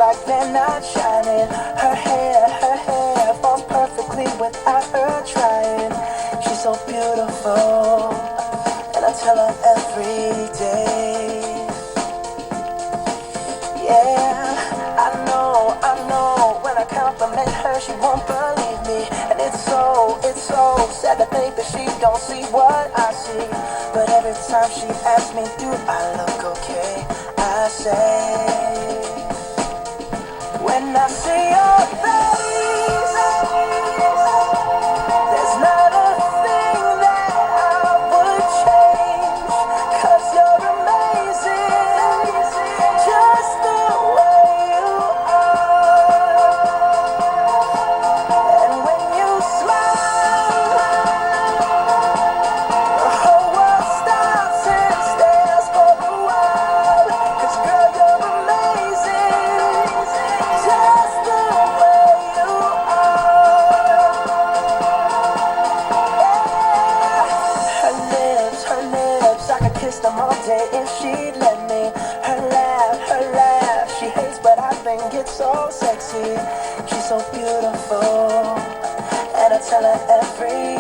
like they're not shining. Her hair falls perfectly without her trying. She's so beautiful, and I tell her every day. Yeah, I know, when I compliment her, she won't believe me. And it's so sad to think that she don't see what I see. But every time she asks me, do I look okay? I say, when I see your face, there's not a thing that I would change. 'Cause you're amazing, just the way you are. And when you smile, the whole world stops and stares for a while. 'Cause girl, you're amazing, just the way you are. Her lips, I could kiss them all day if she'd let me. Her laugh, she hates but I think it's so sexy. She's so beautiful, and I tell her every